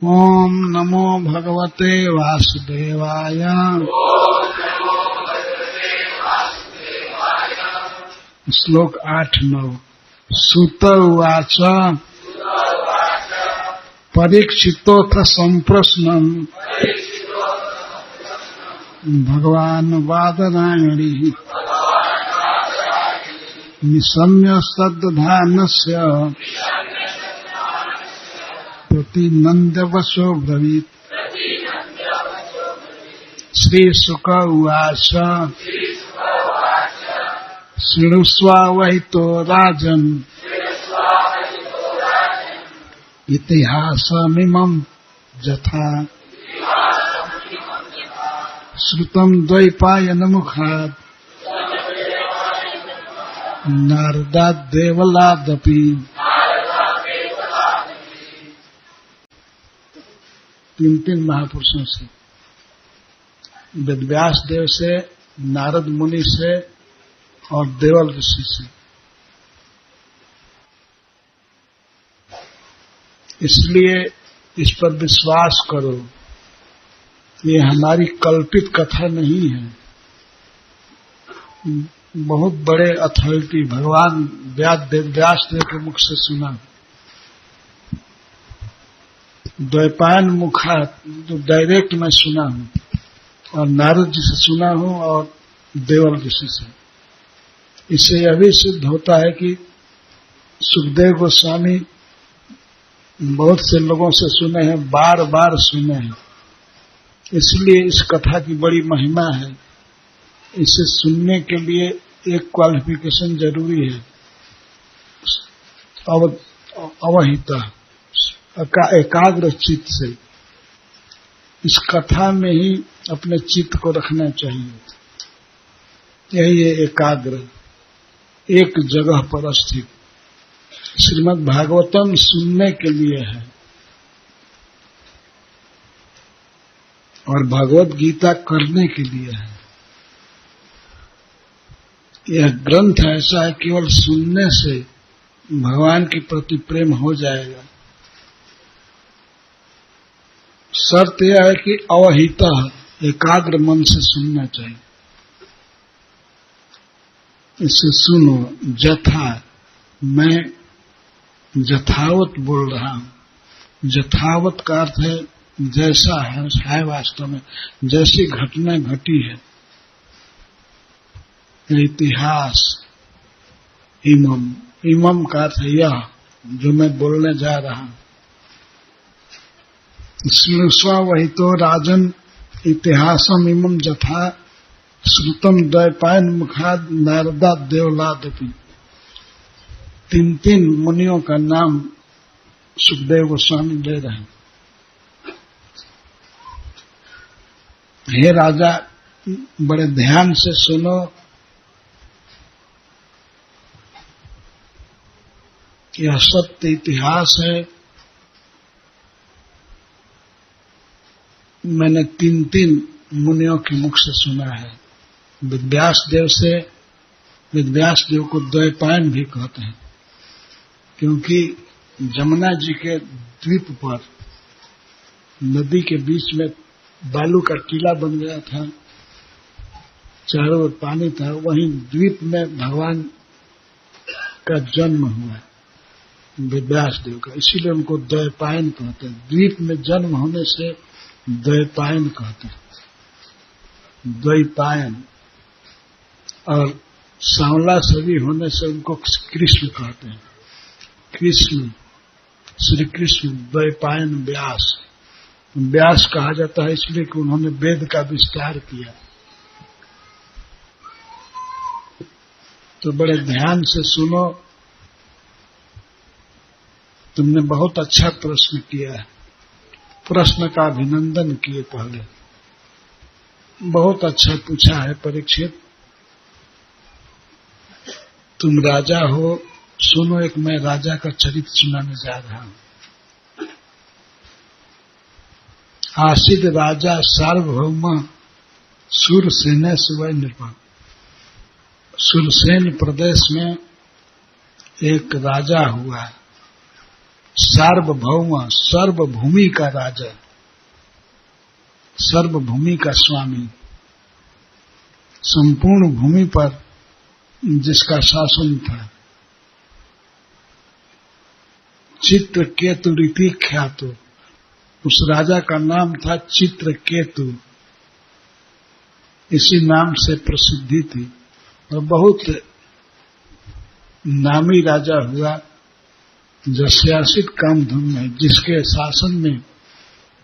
ओम नमो भगवते वासुदेवाय। श्लोक 8-9। सुत उवाच परीक्षितोऽथ सम्प्रश्नम् भगवान् बादरायणिः निशम्य सद्दधानस्य प्रतिनन्द्यवशो ब्रवीत्। श्रीशुक उवाच शृणुष्वावहितो राजन् इतिहासमिमं यथा श्रुतं द्वैपायनमुखात् नारदात् देवलादपि। तीन महापुरुषों से, वेदव्यास देव से, नारद मुनि से और देवल ऋषि से। इसलिए इस पर विश्वास करो, ये हमारी कल्पित कथा नहीं है। बहुत बड़े अथॉरिटी भगवान व्यास देव के मुख से सुना। द्वैपायन मुखा जो डायरेक्ट मैं सुना हूं, और नारद जी से सुना हूं और देवल ऋषि से। इससे यह भी सिद्ध होता है कि सुखदेव गोस्वामी बहुत से लोगों से सुने हैं, बार बार सुने हैं। इसलिए इस कथा की बड़ी महिमा है। इसे सुनने के लिए एक क्वालिफिकेशन जरूरी है, अवहिता, एकाग्र चित्त से। इस कथा में ही अपने चित्त को रखना चाहिए। यही है एकाग्र, एक जगह पर स्थित। श्रीमद् भागवतम सुनने के लिए है, और भगवत गीता करने के लिए है। यह ग्रंथ ऐसा है, केवल सुनने से भगवान के प्रति प्रेम हो जाएगा। शर्त यह है कि अवहिता, एकाग्र मन से सुनना चाहिए। इसे सुनो जथा, मैं जथावत बोल रहा हूं। जथावत का अर्थ है जैसा है वास्तव में, जैसी घटना घटी है। इतिहास इमम का अर्थ है यह जो मैं बोलने जा रहा हूं। श्रुष्वावहितो राजन इतिहासम इमं यथा श्रुतम द्वैपायन मुखाद नारदात् देवलादपि। तीन मुनियों का नाम सुखदेव गोस्वामी ले रहे हैं। हे राजा, बड़े ध्यान से सुनो। यह सत्य इतिहास है। मैंने तीन मुनियों के मुख से सुना है। वेदव्यास देव से, वेदव्यास देव को द्वैपायन भी कहते हैं, क्योंकि जमुना जी के द्वीप पर नदी के बीच में बालू का टीला बन गया था, चारों ओर पानी था। वहीं द्वीप में भगवान का जन्म हुआ, वेदव्यास देव का। इसीलिए उनको द्वैपायन कहते हैं। द्वीप में जन्म होने से द्वैपायन कहते हैं, द्वैपायन। और सांवला शरीर होने से उनको कृष्ण कहते हैं। कृष्ण, श्री कृष्ण द्वैपायन व्यास। व्यास कहा जाता है इसलिए कि उन्होंने वेद का विस्तार किया। तो बड़े ध्यान से सुनो। तुमने बहुत अच्छा प्रश्न किया है। प्रश्न का अभिनंदन किए पहले। बहुत अच्छा पूछा है परीक्षित। तुम राजा हो, सुनो। एक मैं राजा का चरित्र सुनाने जा रहा हूं। आसिद राजा सार्वभौम सुरसेन सुवै नृप। सुरसेन प्रदेश में एक राजा हुआ। सार्वभौम, सर्वभूमि का राजा, सर्वभूमि का स्वामी, संपूर्ण भूमि पर जिसका शासन था। चित्रकेतु रीति ख्यातो, उस राजा का नाम था चित्रकेतु, इसी नाम से प्रसिद्धि थी और बहुत नामी राजा हुआ। जस्यासित कामधुन में, जिसके शासन में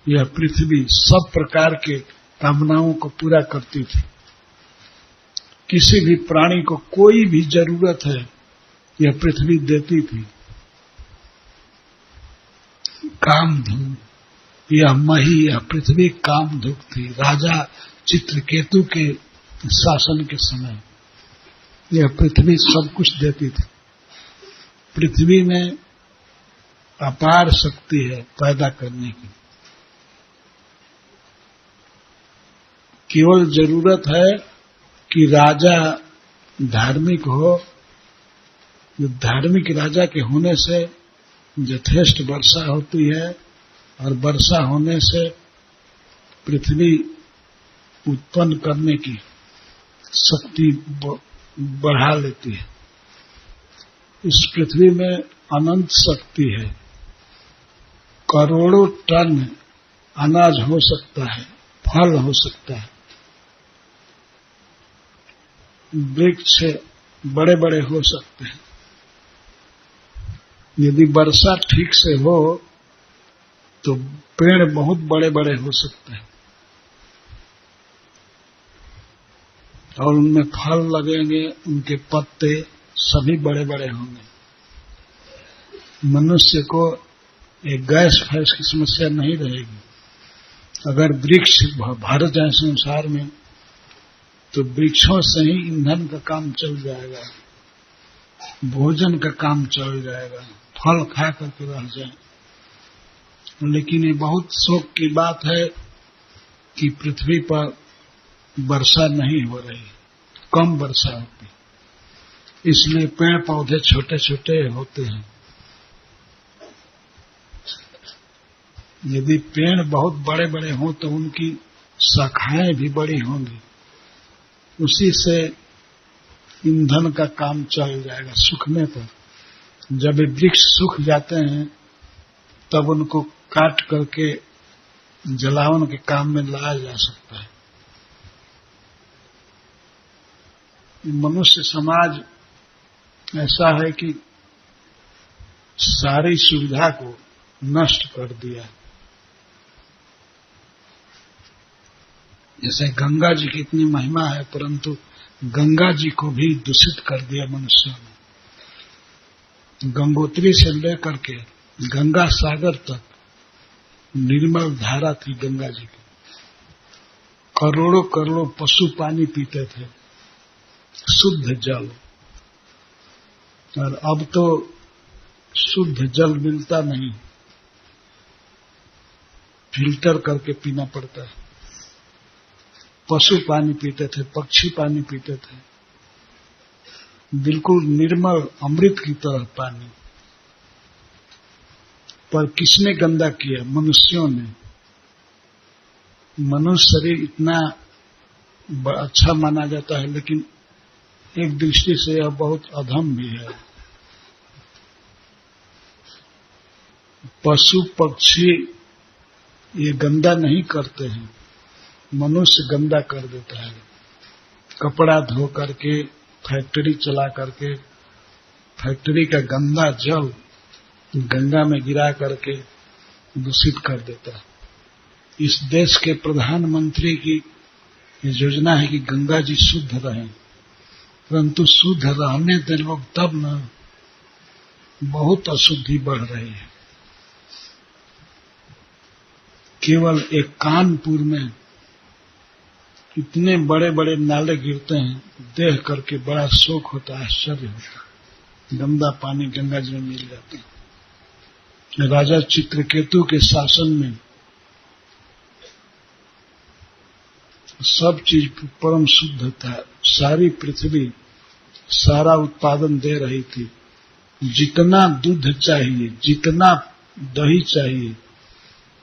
यह पृथ्वी सब प्रकार के कामनाओं को पूरा करती थी। किसी भी प्राणी को कोई भी जरूरत है यह पृथ्वी देती थी। कामधुन, यह मही, यह पृथ्वी कामधुक थी। राजा चित्रकेतु के शासन के समय यह पृथ्वी सब कुछ देती थी। पृथ्वी में अपार शक्ति है पैदा करने की, केवल जरूरत है कि राजा धार्मिक हो। धार्मिक राजा के होने से यथेष्ट वर्षा होती है और वर्षा होने से पृथ्वी उत्पन्न करने की शक्ति बढ़ा लेती है। इस पृथ्वी में अनंत शक्ति है। करोड़ों टन अनाज हो सकता है, फल हो सकता है, वृक्ष बड़े बड़े हो सकते हैं। यदि वर्षा ठीक से हो तो पेड़ बहुत बड़े बड़े हो सकते हैं और उनमें फल लगेंगे, उनके पत्ते सभी बड़े बड़े होंगे। मनुष्य को एक गैस फैस की समस्या नहीं रहेगी। अगर वृक्ष भर जाए संसार में तो वृक्षों से ही ईंधन का काम चल जाएगा, भोजन का काम चल जाएगा, फल खा करके रह जाए। लेकिन ये बहुत शोक की बात है कि पृथ्वी पर वर्षा नहीं हो रही, कम वर्षा होती, इसलिए पेड़ पौधे छोटे छोटे होते हैं। यदि पेड़ बहुत बड़े बड़े हों तो उनकी शाखाएं भी बड़ी होंगी, उसी से ईंधन का काम चल जाएगा सूखने पर। जब ये वृक्ष सूख जाते हैं तब उनको काट करके जलावन के काम में लाया जा सकता है। मनुष्य समाज ऐसा है कि सारी सुविधा को नष्ट कर दिया। जैसे गंगा जी की इतनी महिमा है, परंतु गंगा जी को भी दूषित कर दिया मनुष्यों ने। गंगोत्री से लेकर के गंगा सागर तक निर्मल धारा थी गंगा जी की। करोड़ों करोड़ों पशु पानी पीते थे, शुद्ध जल। और अब तो शुद्ध जल मिलता नहीं, फिल्टर करके पीना पड़ता है। पशु पानी पीते थे, पक्षी पानी पीते थे, बिल्कुल निर्मल अमृत की तरह पानी। पर किसने गंदा किया? मनुष्यों ने। मनुष्य शरीर इतना अच्छा माना जाता है, लेकिन एक दृष्टि से यह बहुत अधम भी है। पशु पक्षी ये गंदा नहीं करते हैं, मनुष्य गंदा कर देता है। कपड़ा धो करके, फैक्ट्री चला करके, फैक्ट्री का गंदा जल गंगा में गिरा करके दूषित कर देता है। इस देश के प्रधानमंत्री की योजना है कि गंगा जी शुद्ध रहें, परंतु शुद्ध रहने दे लोग तब न, बहुत अशुद्धि बढ़ रही है। केवल एक कानपुर में इतने बड़े बड़े नाले गिरते हैं, देख करके बड़ा शोक होता है, आश्चर्य होता है। गंदा पानी गंगा जी में मिल जाता है। राजा चित्रकेतु के शासन में सब चीज परम शुद्ध था। सारी पृथ्वी सारा उत्पादन दे रही थी। जितना दूध चाहिए, जितना दही चाहिए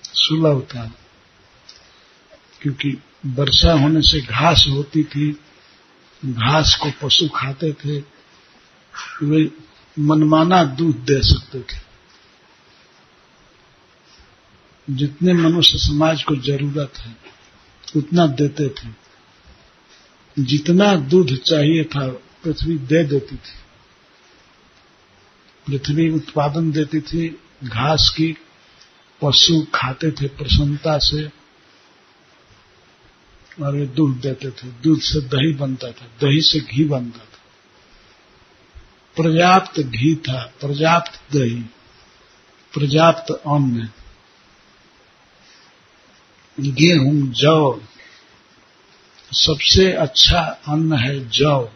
सुलभ था, क्योंकि वर्षा होने से घास होती थी, घास को पशु खाते थे, वे मनमाना दूध दे सकते थे। जितने मनुष्य समाज को जरूरत है उतना देते थे, जितना दूध चाहिए था पृथ्वी दे देती थी। पृथ्वी उत्पादन देती थी घास की, पशु खाते थे प्रसन्नता से, और वे दूध देते थे। दूध से दही बनता था, दही से घी बनता था, पर्याप्त घी था, पर्याप्त दही, पर्याप्त अन्न। गेहूं, जौ, सबसे अच्छा अन्न है जौ।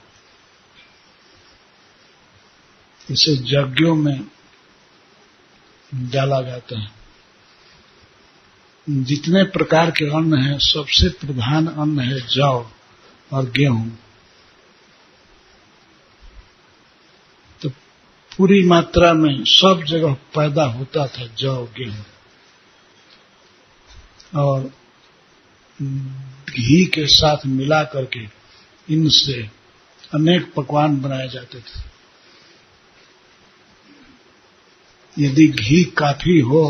इसे यज्ञों में डाला जाता है। जितने प्रकार के अन्न हैं सबसे प्रधान अन्न है जौ और गेहूं। तो पूरी मात्रा में सब जगह पैदा होता था जौ गेहूं, और घी के साथ मिला करके इनसे अनेक पकवान बनाए जाते थे। यदि घी काफी हो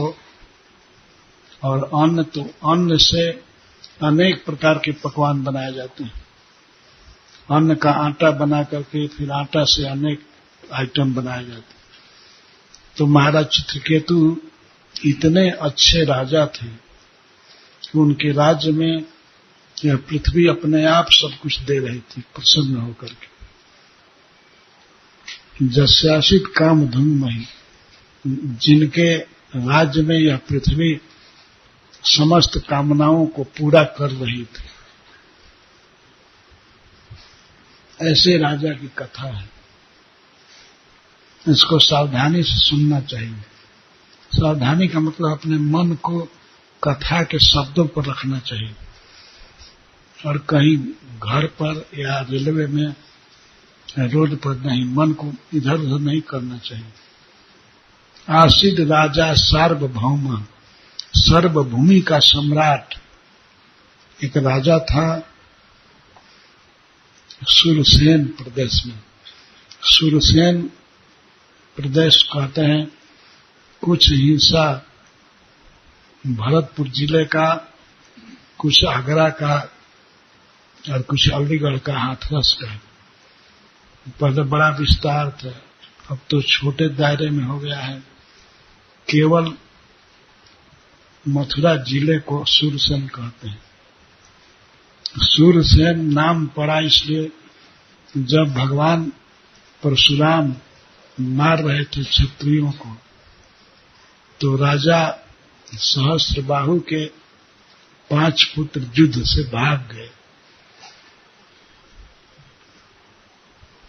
और अन्न, तो अन्न से अनेक प्रकार के पकवान बनाए जाते हैं। अन्न का आटा बना करके फिर आटा से अनेक आइटम बनाए जाते हैं। तो महाराज चित्रकेतु इतने अच्छे राजा थे कि उनके राज्य में यह पृथ्वी अपने आप सब कुछ दे रही थी प्रसन्न होकर के। जस्यासित काम धूममयी, जिनके राज्य में यह पृथ्वी समस्त कामनाओं को पूरा कर रही थी, ऐसे राजा की कथा है। इसको सावधानी से सुनना चाहिए। सावधानी का मतलब अपने मन को कथा के शब्दों पर रखना चाहिए, और कहीं घर पर या रेलवे में रोड पर नहीं, मन को इधर उधर नहीं करना चाहिए। आसिद राजा सार्वभौम, सर्वभूमि का सम्राट एक राजा था सुरसेन प्रदेश में। सुरसेन प्रदेश कहते हैं कुछ हिस्सा भरतपुर जिले का, कुछ आगरा का और कुछ अलीगढ़ का, हाथरस का। पहले बड़ा विस्तार था, अब तो छोटे दायरे में हो गया है। केवल मथुरा जिले को सूरसेन कहते हैं। सूरसेन नाम पड़ा इसलिए जब भगवान परशुराम मार रहे थे क्षत्रियों को, तो राजा सहस्त्रबाहु के 5 पुत्र युद्ध से भाग गए।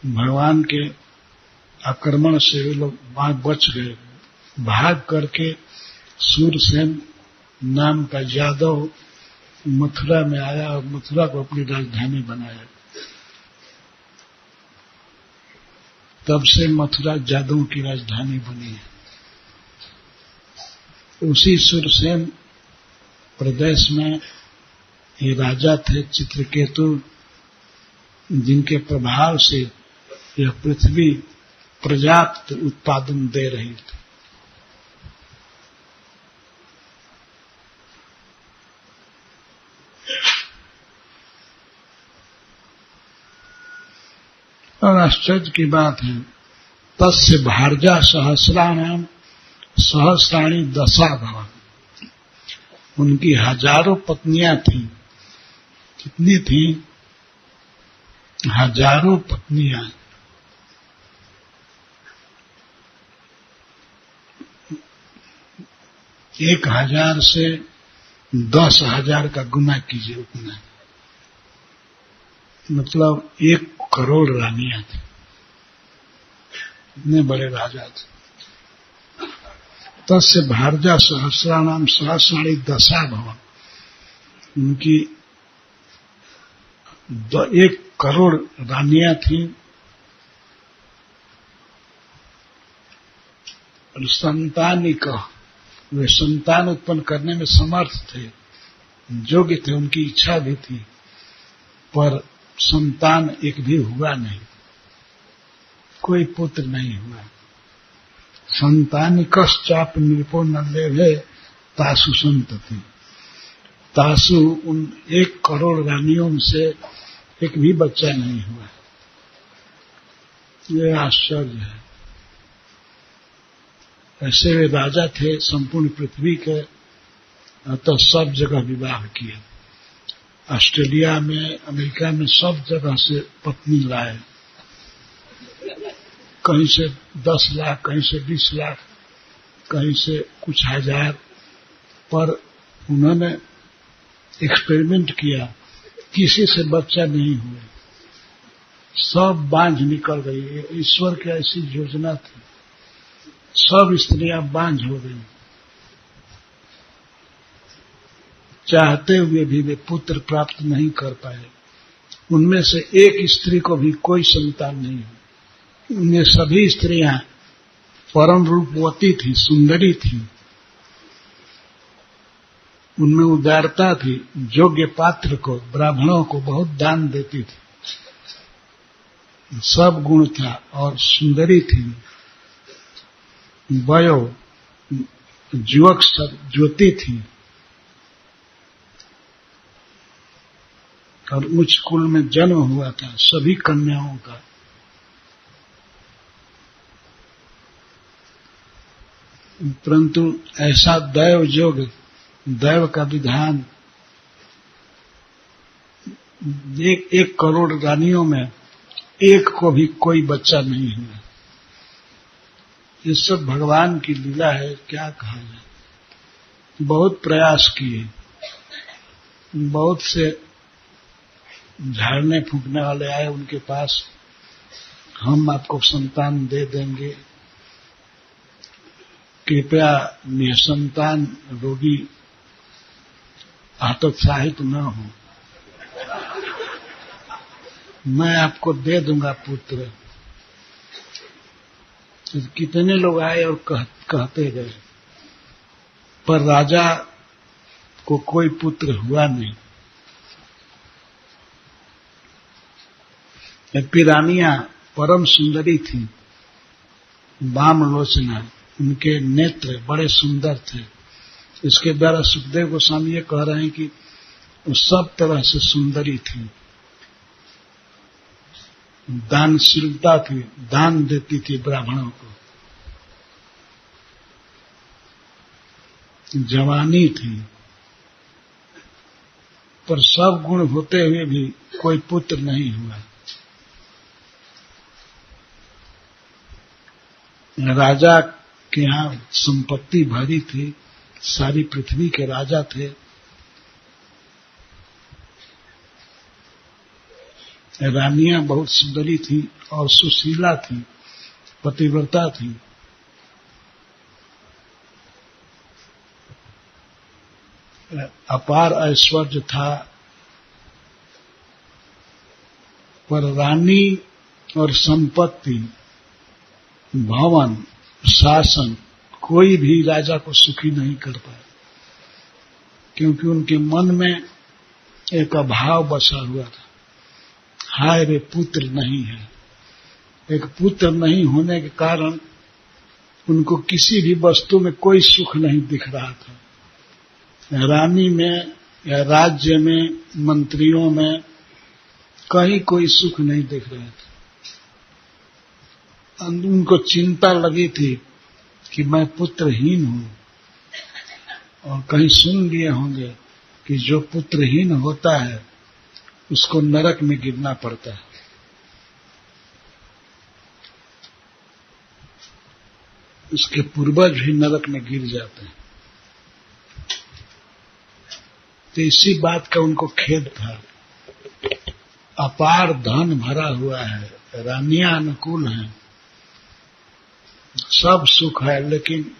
भगवान के आक्रमण से वे लोग वहां बच गए। भाग करके सूरसेन नाम का यादव मथुरा में आया और मथुरा को अपनी राजधानी बनाया। तब से मथुरा यादवों की राजधानी बनी है। उसी सुरसेन प्रदेश में ये राजा थे चित्रकेतु, जिनके प्रभाव से यह पृथ्वी पर्याप्त उत्पादन दे रही थी। और आश्चर्य की बात है, तस्य भार्या सहस्राणाम सहस्राणी दशा भवन। उनकी हजारों पत्नियां थीं। कितनी थीं? हजारों पत्नियां। एक 1000 से 10,000 का गुना कीजिए, उतना मतलब 1 करोड़ रानियां थी। इतने बड़े राजा थे। तस्य भार्या सहस्राणाम सहस्राणी दशा भवन। उनकी 1 करोड़ रानियां थी। और संतानिका, वे संतान उत्पन्न करने में समर्थ थे, योग्य थे, उनकी इच्छा भी थी, पर संतान एक भी हुआ नहीं, कोई पुत्र नहीं हुआ। संतानिकश्चाप नृपो न लेभे तासु संतति। तासु उन 1 करोड़ रानियों से एक भी बच्चा नहीं हुआ। ये आश्चर्य है। ऐसे वे राजा थे संपूर्ण पृथ्वी के, अतः सब जगह विवाह किए। ऑस्ट्रेलिया में, अमेरिका में सब जगह से पत्नी लाए, कहीं से 10 लाख, कहीं से 20 लाख, कहीं से कुछ हजार, पर उन्होंने एक्सपेरिमेंट किया, किसी से बच्चा नहीं हुआ, सब बांझ निकल गई। ईश्वर की ऐसी योजना थी, सब स्त्रियां बांझ हो गई। चाहते हुए भी वे पुत्र प्राप्त नहीं कर पाए। उनमें से एक स्त्री को भी कोई संतान नहीं हुई। उनमें सभी स्त्रियां परम रूपवती थी, सुंदरी थी, उनमें उदारता थी, योग्य पात्र को, ब्राह्मणों को बहुत दान देती थी, सब गुण था और सुंदरी थी। वयो युवक ज्योति थी और उच्च कुल में जन्म हुआ था सभी कन्याओं का। परंतु ऐसा दैव योग, दैव का विधान, 1 करोड़ रानियों में एक को भी कोई बच्चा नहीं हुआ। ये सब भगवान की लीला है, क्या कहा जाए। बहुत प्रयास किए, बहुत से झाड़ने फूंकने वाले आए उनके पास, हम आपको संतान दे देंगे, कृपया निसंतान रोगी हतोत्साहित न हो, मैं आपको दे दूंगा पुत्र। कितने लोग आए और कहते गए, पर राजा को कोई पुत्र हुआ नहीं। पिरानियां परम सुंदरी थी, वामलोचना, उनके नेत्र बड़े सुंदर थे। इसके द्वारा सुखदेव गोस्वामी ये कह रहे हैं कि वो सब तरह से सुंदरी थी, दानशीलता थी, दान देती थी ब्राह्मणों को, जवानी थी, पर सब गुण होते हुए भी कोई पुत्र नहीं हुआ। राजा के यहाँ संपत्ति भरी थी, सारी पृथ्वी के राजा थे। रानियां बहुत सुंदरी थी और सुशीला थी, पतिव्रता थी। अपार ऐश्वर्य था, पर रानी और संपत्ति, भवन, शासन, कोई भी राजा को सुखी नहीं कर पाया, क्योंकि उनके मन में एक अभाव बसा हुआ था। हाय रे पुत्र नहीं है। एक पुत्र नहीं होने के कारण उनको किसी भी वस्तु में कोई सुख नहीं दिख रहा था। रानी में या राज्य में, मंत्रियों में कहीं कोई सुख नहीं दिख रहा था। उनको चिंता लगी थी कि मैं पुत्रहीन हूं, और कहीं सुन लिए होंगे कि जो पुत्रहीन होता है उसको नरक में गिरना पड़ता है। उसके पूर्वज भी नरक में गिर जाते हैं। तो इसी बात का उनको खेद था। अपार धन भरा हुआ है, रानियां अनुकूल हैं, सब सुख है, लेकिन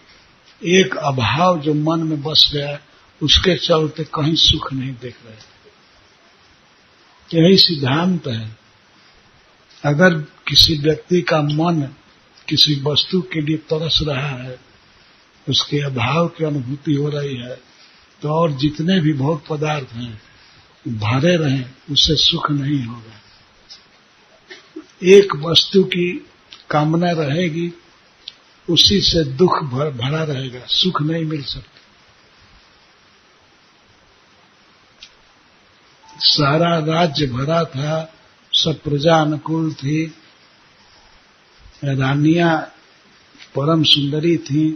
एक अभाव जो मन में बस गया, उसके चलते कहीं सुख नहीं देख रहे। यही सिद्धांत है। अगर किसी व्यक्ति का मन किसी वस्तु के लिए तरस रहा है उसके अभाव की अनुभूति हो रही है, तो और जितने भी भोग पदार्थ हैं भरे रहें, उससे सुख नहीं होगा। एक वस्तु की कामना रहेगी, उसी से दुख भरा रहेगा, सुख नहीं मिल सकता। सारा राज्य भरा था, सब प्रजा अनुकूल थी, रानियां परम सुंदरी थी,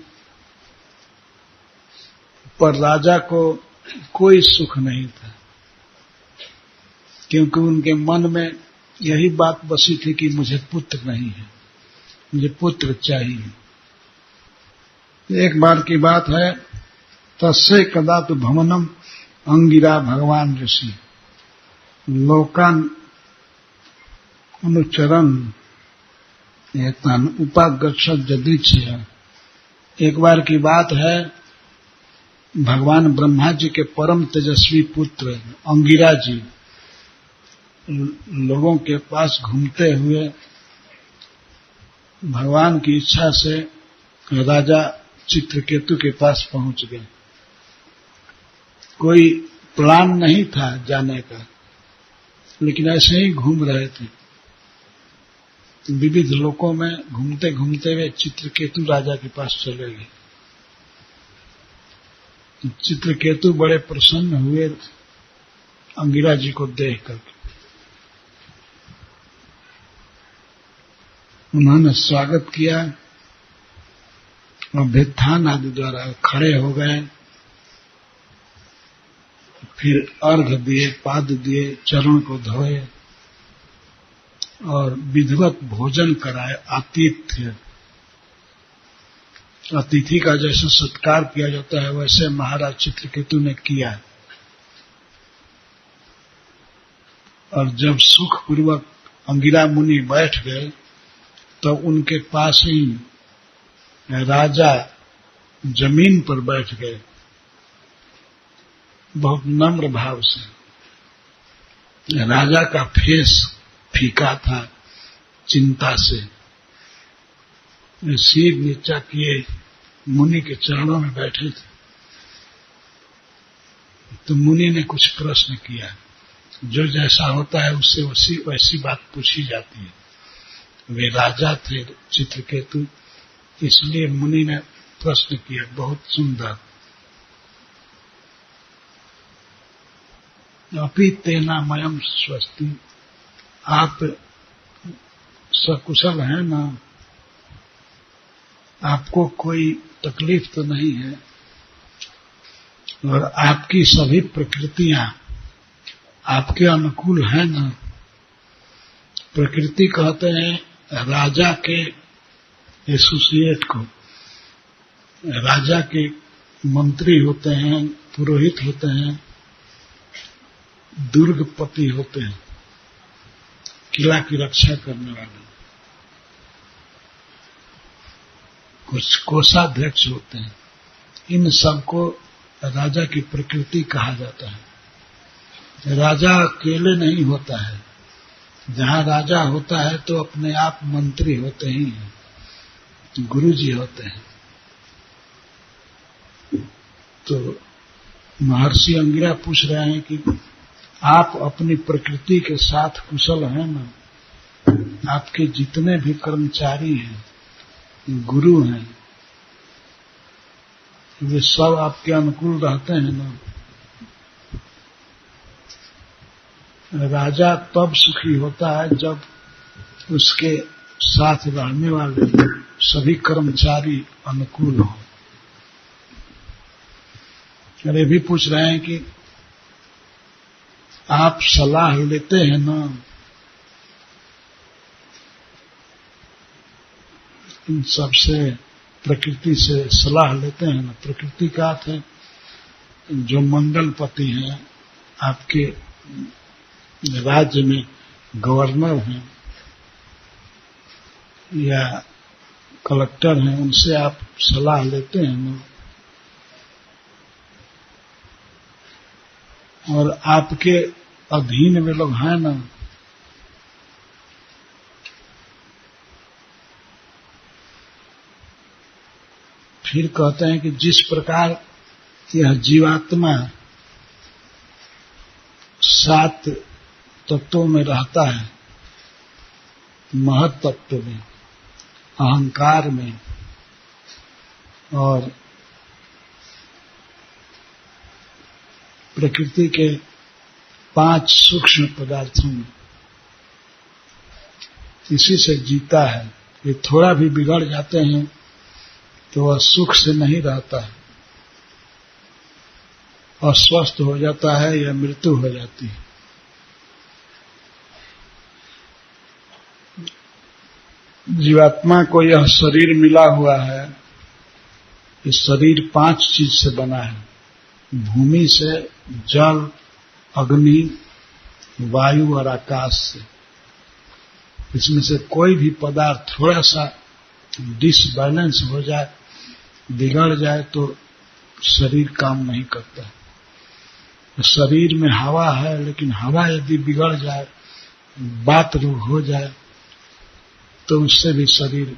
पर राजा को कोई सुख नहीं था, क्योंकि उनके मन में यही बात बसी थी कि मुझे पुत्र नहीं है, मुझे पुत्र चाहिए। एक बार की बात है, तस्य कदापि भवनम अंगिरा भगवान ऋषि लोकान अनुचरण एतान उपागच्छत जदृच्छया। एक बार की बात है, भगवान ब्रह्मा जी के परम तेजस्वी पुत्र अंगिरा जी लोगों के पास घूमते हुए भगवान की इच्छा से राजा चित्रकेतु के पास पहुंच गए। कोई प्लान नहीं था जाने का, लेकिन ऐसे ही घूम रहे थे। विविध लोकों में घूमते घूमते वे चित्रकेतु राजा के पास चले गए। चित्रकेतु बड़े प्रसन्न हुए अंगिरा जी को देख करके। उन्होंने स्वागत किया, अभ्युत्थान आदि द्वारा खड़े हो गए, फिर अर्घ दिए, पाद दिए, चरण को धोए और विधिवत भोजन कराए। आतिथ्य, अतिथि का जैसे सत्कार किया जाता है, वैसे महाराज चित्रकेतु ने किया। और जब सुखपूर्वक अंगिरा मुनि बैठ गए, तो उनके पास ही राजा जमीन पर बैठ गए, बहुत नम्र भाव से। राजा का फेस फीका था चिंता से, सिर नीचा किए मुनि के चरणों में बैठे थे। तो मुनि ने कुछ प्रश्न किया, जो जैसा होता है उससे वैसी बात पूछी जाती है। वे राजा थे चित्रकेतु, इसलिए मुनि ने प्रश्न किया, बहुत सुंदर। अपि तेना मयम स्वस्ति, आप सकुशल हैं ना? आपको कोई तकलीफ तो नहीं है? और आपकी सभी प्रकृतियां आपके अनुकूल है ना? प्रकृति कहते हैं राजा के एसोसिएट को। राजा के मंत्री होते हैं, पुरोहित होते हैं, दुर्गपति होते हैं, किला की रक्षा करने वाले, कुछ कोषाध्यक्ष होते हैं। इन सबको राजा की प्रकृति कहा जाता है। राजा अकेले नहीं होता है, जहां राजा होता है तो अपने आप मंत्री होते ही हैं, गुरुजी होते हैं। तो महर्षि अंगिरा पूछ रहे हैं कि आप अपनी प्रकृति के साथ कुशल हैं ना? आपके जितने भी कर्मचारी हैं, गुरु हैं, वे सब आपके अनुकूल रहते हैं ना? राजा तब सुखी होता है जब उसके साथ रहने वाले सभी कर्मचारी अनुकूल हों। और ये भी पूछ रहे हैं कि आप सलाह लेते हैं ना? इन सबसे प्रकृति से सलाह लेते हैं ना? प्रकृति का अर्थ है जो मंडलपति हैं, आपके राज्य में गवर्नर हैं या कलेक्टर हैं, उनसे आप सलाह लेते हैं ना? और आपके अधीन वे लोग हैं ना? फिर कहते हैं कि जिस प्रकार यह जीवात्मा 7 तत्वों में रहता है, महत तत्व में, अहंकार में और प्रकृति के 5 सूक्ष्म पदार्थों में, इसी से जीता है। ये थोड़ा भी बिगड़ जाते हैं तो वह सुख से नहीं रहता है, अस्वस्थ हो जाता है या मृत्यु हो जाती है। जीवात्मा को यह शरीर मिला हुआ है, ये शरीर 5 चीज से बना है, भूमि से, जल, अग्नि, वायु और आकाश से। इसमें से कोई भी पदार्थ थोड़ा सा डिसबैलेंस हो जाए, बिगड़ जाए तो शरीर काम नहीं करता है। शरीर में हवा है, लेकिन हवा यदि बिगड़ जाए, बात रोग हो जाए, तो उससे भी शरीर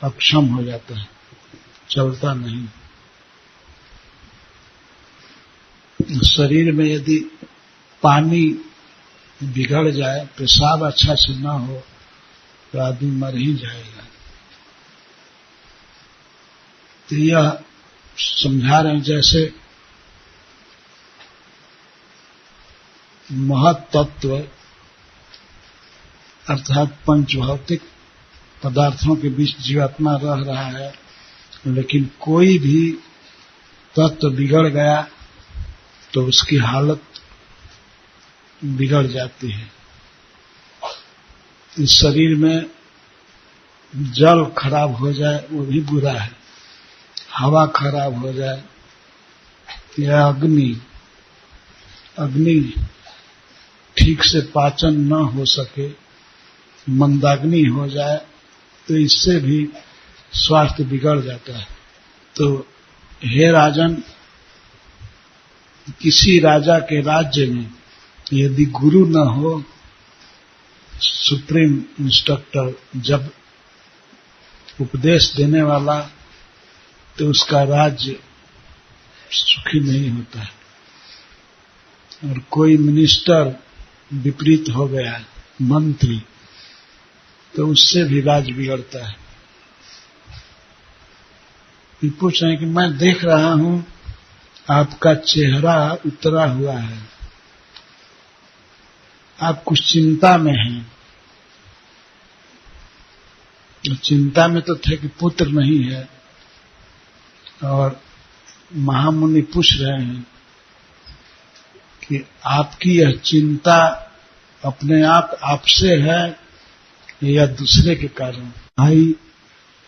अक्षम हो जाता है, चलता नहीं। शरीर में यदि पानी बिगड़ जाए, पेशाब अच्छा से ना हो, तो आदमी मर ही जाएगा। तो यह समझा रहे हैं जैसे महत तत्व अर्थात पंचभौतिक पदार्थों के बीच जीवात्मा रह रहा है, लेकिन कोई भी तत्व बिगड़ गया तो उसकी हालत बिगड़ जाती है। इस शरीर में जल खराब हो जाए वो भी बुरा है, हवा खराब हो जाए या अग्नि ठीक से पाचन न हो सके, मंदाग्नि हो जाए, तो इससे भी स्वास्थ्य बिगड़ जाता है। तो हे राजन, किसी राजा के राज्य में यदि गुरु न हो, सुप्रीम इंस्ट्रक्टर, जब उपदेश देने वाला, तो उसका राज्य सुखी नहीं होता है। और कोई मिनिस्टर विपरीत हो गया, मंत्री, तो उससे भी राज बिगड़ता है। ये पूछ रहे हैं कि मैं देख रहा हूं आपका चेहरा उतरा हुआ है, आप कुछ चिंता में हैं। चिंता में तो थे कि पुत्र नहीं है, और महामुनि पूछ रहे हैं कि आपकी यह चिंता अपने आप आपसे है या दूसरे के कारण। भाई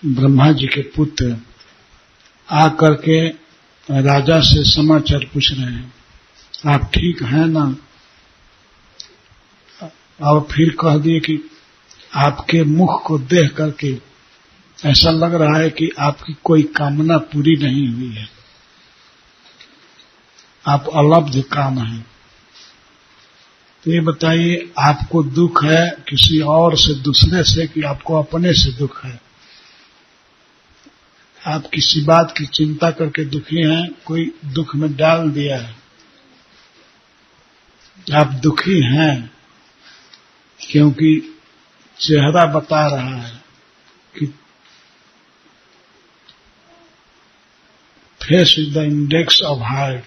ब्रह्मा जी के पुत्र आकर के राजा से समाचार पूछ रहे हैं, आप ठीक हैं ना? और फिर कह दिए कि आपके मुख को देख करके ऐसा लग रहा है कि आपकी कोई कामना पूरी नहीं हुई है, आप अलब्ध काम हैं। तो ये बताइए, आपको दुख है किसी और से, दूसरे से, कि आपको अपने से दुख है? आप किसी बात की चिंता करके दुखी हैं, कोई दुख में डाल दिया है? आप दुखी हैं क्योंकि चेहरा बता रहा है कि face is the index of heart,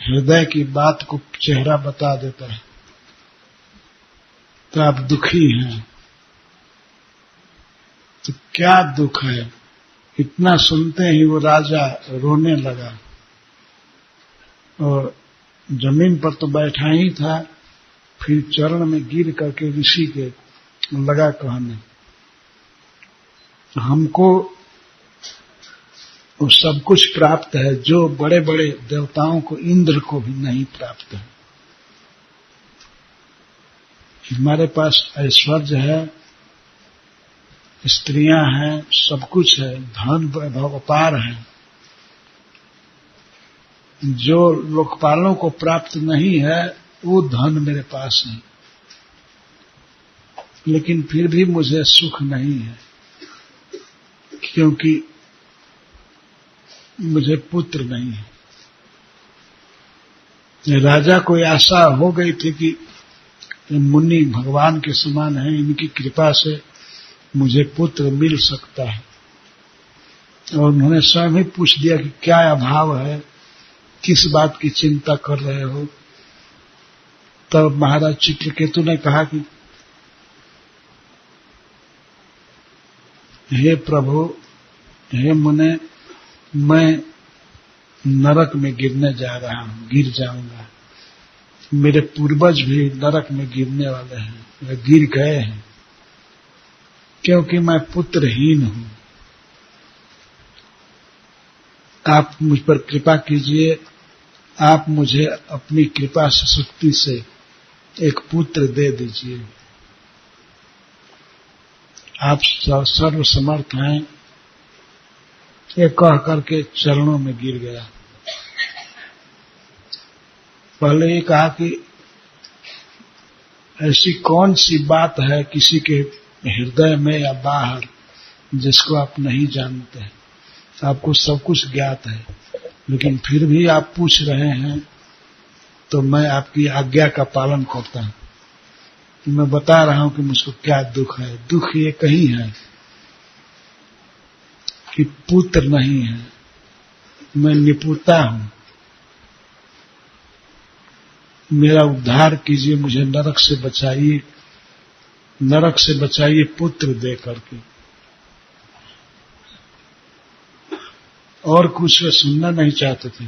हृदय की बात को चेहरा बता देता है, तो आप दुखी हैं। तो क्या दुख है? इतना सुनते ही वो राजा रोने लगा और जमीन पर तो बैठा ही था, फिर चरण में गिर करके ऋषि के लगा कहने, हमको वो सब कुछ प्राप्त है जो बड़े बड़े देवताओं को, इंद्र को भी नहीं प्राप्त है। हमारे पास ऐश्वर्य है, स्त्रियां हैं, सब कुछ है, धन वैभव अपार है, जो लोकपालों को प्राप्त नहीं है वो धन मेरे पास है, लेकिन फिर भी मुझे सुख नहीं है, क्योंकि मुझे पुत्र नहीं है। राजा को आशा हो गई थी कि मुनि भगवान के समान है, इनकी कृपा से मुझे पुत्र मिल सकता है। और उन्होंने स्वयं ही पूछ दिया कि क्या अभाव है, किस बात की चिंता कर रहे हो। तब महाराज चित्रकेतु ने कहा कि हे प्रभु, हे मुने, मैं नरक में गिरने जा रहा हूं, गिर जाऊंगा। मेरे पूर्वज भी नरक में गिरने वाले हैं, वे गिर गए हैं, क्योंकि मैं पुत्रहीन हूं। आप मुझ पर कृपा कीजिए, आप मुझे अपनी कृपा से, शक्ति से एक पुत्र दे दीजिए। आप सर्वसमर्थ हैं। ये कह करके चरणों में गिर गया। पहले ये कहा कि ऐसी कौन सी बात है किसी के हृदय में या बाहर जिसको आप नहीं जानते हैं। आपको सब कुछ ज्ञात है, लेकिन फिर भी आप पूछ रहे हैं, तो मैं आपकी आज्ञा का पालन करता हूं। मैं बता रहा हूं कि मुझको क्या दुख है। दुख ये कहीं है कि पुत्र नहीं है। मैं निपुता हूं, मेरा उद्धार कीजिए, मुझे नरक से बचाइए, नरक से बचाइए पुत्र दे करके। और कुछ वे सुनना नहीं चाहते थे।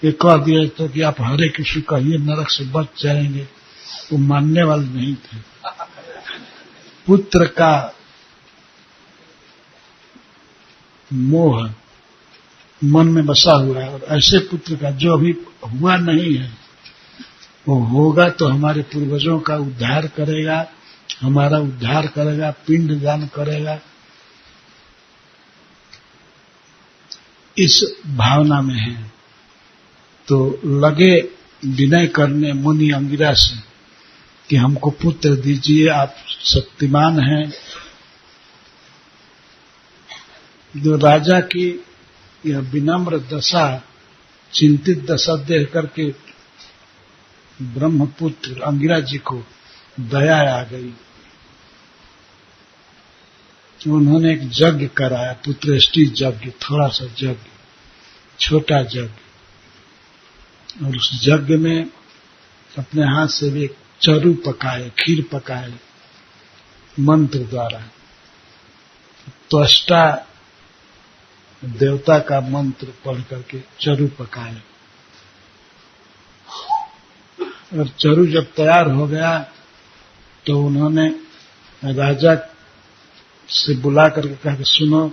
ये कह दिया तो कि आप हरे कृष्ण कहिए, नरक से बच जाएंगे। वो मानने वाले नहीं थे। पुत्र का मोह मन में बसा हुआ है, और ऐसे पुत्र का जो अभी हुआ नहीं है, वो होगा तो हमारे पूर्वजों का उद्धार करेगा, हमारा उद्धार करेगा, पिंड दान करेगा। इस भावना में है। तो लगे विनय करने मुनि अंगिरा से कि हमको पुत्र दीजिए, आप शक्तिमान हैं। जो राजा की यह विनम्र दशा, चिंतित दशा देख करके ब्रह्मपुत्र अंगिरा जी को दया आ गई। उन्होंने एक यज्ञ कराया, पुत्रेष्टि यज्ञ, थोड़ा सा यज्ञ, छोटा यज्ञ। और उस यज्ञ में अपने हाथ से भी एक चरु पकाए, खीर पकाए मंत्र द्वारा। त्वष्टा देवता का मंत्र पढ़ करके चरु पकाए। और चरु जब तैयार हो गया तो उन्होंने राजा से बुला करके कहा कि सुनो,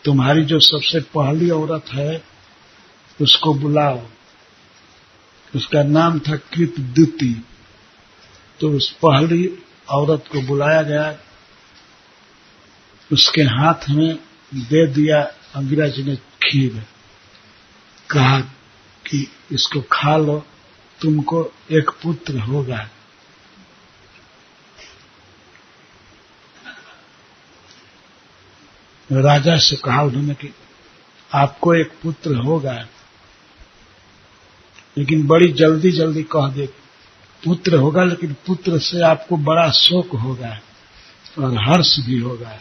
तुम्हारी जो सबसे पहली औरत है उसको बुलाओ। उसका नाम था कृतदुति। तो उस पहली औरत को बुलाया गया, उसके हाथ में दे दिया अंगिरा जी ने खीर। कहा कि इसको खा लो, तुमको एक पुत्र होगा। राजा से कहा उन्होंने कि आपको एक पुत्र होगा, लेकिन बड़ी जल्दी जल्दी कह दे पुत्र होगा, लेकिन पुत्र से आपको बड़ा शोक होगा और हर्ष भी होगा,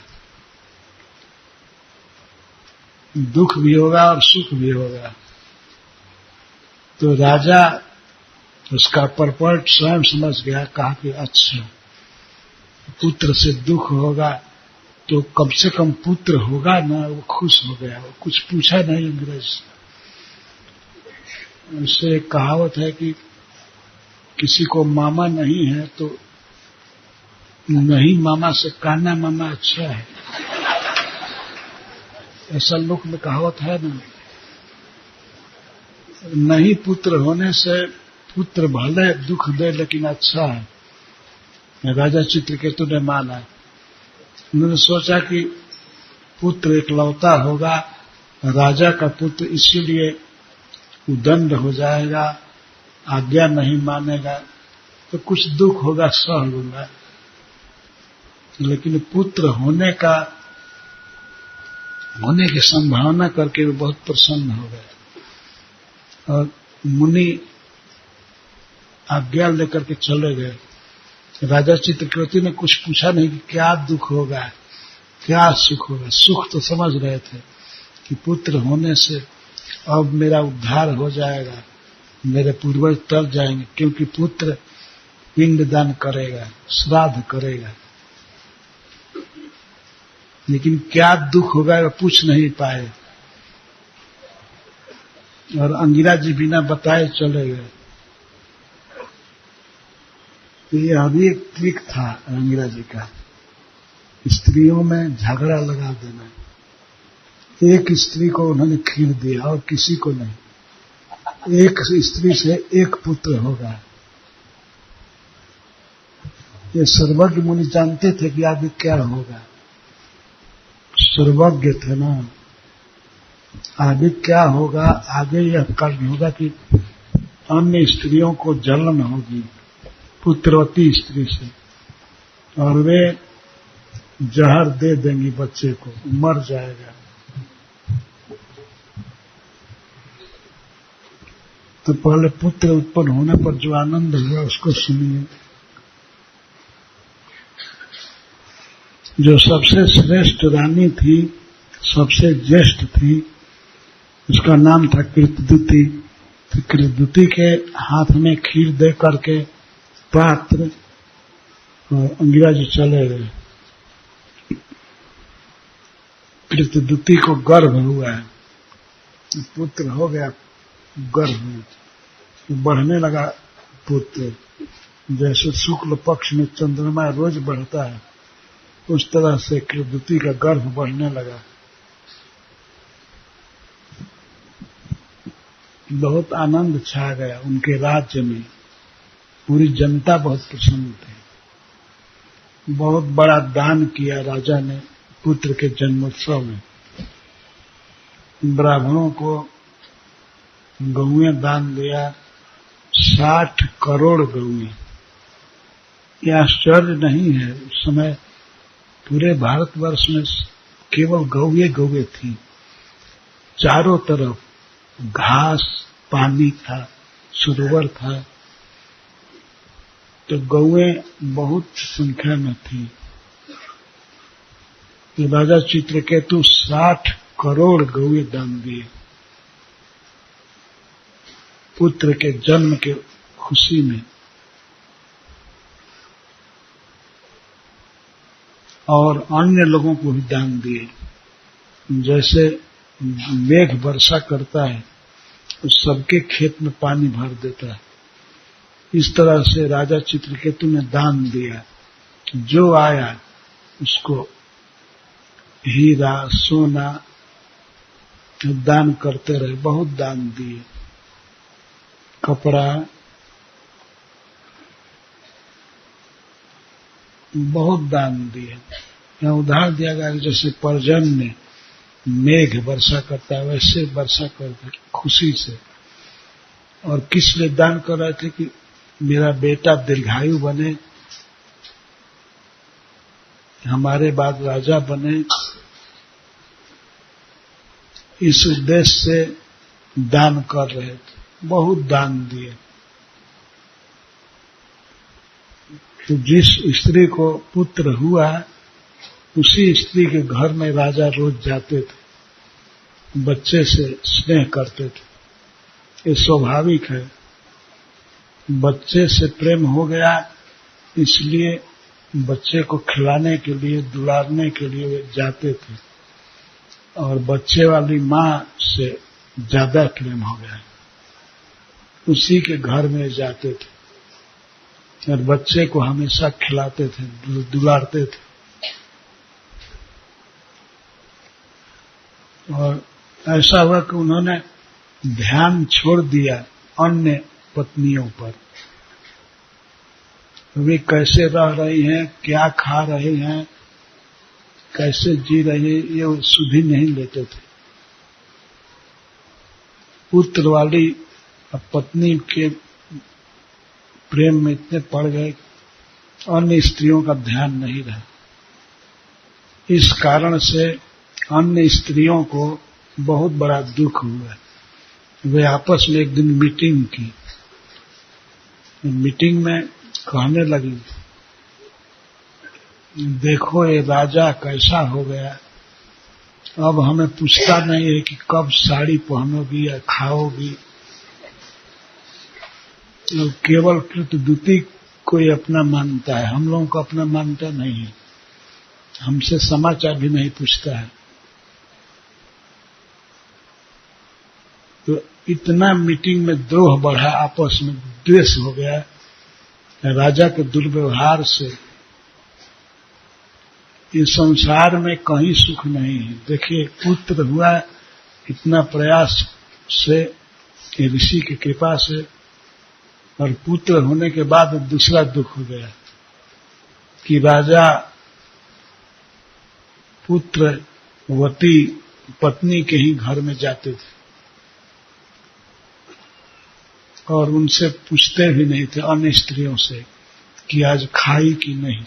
दुख भी होगा और सुख भी होगा। तो राजा उसका परपट स्वयं समझ गया। कहा कि अच्छा, पुत्र से दुख होगा तो कम से कम पुत्र होगा ना। वो खुश हो गया, वो कुछ पूछा नहीं अंग्रेज से। उससे एक कहावत है कि किसी को मामा नहीं है तो नहीं मामा से काना मामा अच्छा है, ऐसा लोक में कहावत है ना। नहीं पुत्र होने से पुत्र भले दुख दे लेकिन अच्छा है। राजा चित्रकेतु ने माना। उन्होंने सोचा कि पुत्र एकलौता होगा, राजा का पुत्र, इसीलिए उदंड हो जाएगा, आज्ञा नहीं मानेगा तो कुछ दुख होगा, सह लूंगा। लेकिन पुत्र होने का होने की संभावना करके वे बहुत प्रसन्न हो गए और मुनि आज्ञा लेकर के चले गए। राजा चित्रकेतु ने कुछ पूछा नहीं कि क्या दुख होगा, क्या सुख होगा। सुख तो समझ रहे थे कि पुत्र होने से अब मेरा उद्धार हो जाएगा, मेरे पूर्वज तर जाएंगे, क्योंकि पुत्र पिंडदान करेगा, श्राद्ध करेगा। लेकिन क्या दुख होगा वह पूछ नहीं पाए और अंगिरा जी बिना बताए चले गए। तो ये अभी एक ट्रिक था अंगिरा जी का, स्त्रियों में झगड़ा लगा देना। एक स्त्री को उन्होंने खीर दिया और किसी को नहीं। एक स्त्री से एक पुत्र होगा। ये सर्वज्ञ मुनि जानते थे कि आगे क्या होगा, सर्वज्ञ थे ना। आगे क्या होगा, आगे यह कर्म होगा कि अन्य स्त्रियों को जलन होगी पुत्रवती स्त्री से और वे जहर दे देंगी बच्चे को, मर जाएगा। तो पहले पुत्र उत्पन्न होने पर जो आनंद हुआ उसको सुनिए। जो सबसे श्रेष्ठ रानी थी, सबसे ज्येष्ठ थी, उसका नाम था कृतदूती। तो कृतदूती के हाथ में खीर दे करके पात्र और अंगिरा जी चले गए। कृतदूती को गर्भ हुआ है, पुत्र हो गया, गर्भ में बढ़ने लगा पुत्र। जैसे शुक्ल पक्ष में चंद्रमा रोज बढ़ता है उस तरह से कृतदूती का गर्भ बढ़ने लगा। बहुत आनंद छा गया उनके राज्य में, पूरी जनता बहुत प्रसन्न थी। बहुत बड़ा दान किया राजा ने पुत्र के जन्मोत्सव में। ब्राह्मणों को गौएं दान दिया, 60 करोड़ गौएं। यह आश्चर्य नहीं है, उस समय पूरे भारतवर्ष में केवल गौएं थी। चारों तरफ घास, पानी था, सरोवर था, तो गौएं बहुत संख्या में थी। तो राजा चित्रकेतु 60 करोड़ गौएं दान दिए पुत्र के जन्म के खुशी में। और अन्य लोगों को भी दान दिए। जैसे मेघ वर्षा करता है तो सबके खेत में पानी भर देता है, इस तरह से राजा चित्रकेतु ने दान दिया। जो आया उसको हीरा सोना दान करते रहे, बहुत दान दिए। कपड़ा, बहुत दान दिए। यहाँ उदाहरण दिया गया कि जैसे पर्जन्य मेघ वर्षा करता है वैसे वर्षा करते खुशी से। और किस लिए दान कर रहे थे कि मेरा बेटा दीर्घायु बने, हमारे बाद राजा बने, इस उद्देश्य से दान कर रहे थे। बहुत दान दिए। तो जिस स्त्री को पुत्र हुआ उसी स्त्री के घर में राजा रोज जाते थे, बच्चे से स्नेह करते थे। ये स्वाभाविक है, बच्चे से प्रेम हो गया इसलिए बच्चे को खिलाने के लिए, दुलारने के लिए वे जाते थे और बच्चे वाली माँ से ज्यादा प्रेम हो गया, उसी के घर में जाते थे और बच्चे को हमेशा खिलाते थे, दुलारते थे। और ऐसा हुआ कि उन्होंने ध्यान छोड़ दिया अन्य पत्नियों पर। वे कैसे रह रही हैं, क्या खा रहे हैं, कैसे जी रहे हैं, ये सुधि नहीं लेते थे। पुत्र वाली पत्नी के प्रेम में इतने पड़ गए, अन्य स्त्रियों का ध्यान नहीं रहा। इस कारण से अन्य स्त्रियों को बहुत बड़ा दुख हुआ। वे आपस में एक दिन मीटिंग की। मीटिंग में कहने लगी, देखो ये राजा कैसा हो गया, अब हमें पूछता नहीं है कि कब साड़ी पहनोगी या खाओगी। केवल कृतदूती कोई अपना मानता है, हम लोगों को अपना मानता नहीं है, हमसे समाचार भी नहीं पूछता है। तो इतना मीटिंग में द्रोह बढ़ा, आपस में द्वेष हो गया राजा के दुर्व्यवहार से। इस संसार में कहीं सुख नहीं है। देखिए, पुत्र हुआ इतना प्रयास से, ऋषि की कृपा से, और पुत्र होने के बाद दूसरा दुख हो गया कि राजा पुत्रवती पत्नी के ही घर में जाते थे और उनसे पूछते भी नहीं थे अन्य स्त्रियों से कि आज खाई कि नहीं।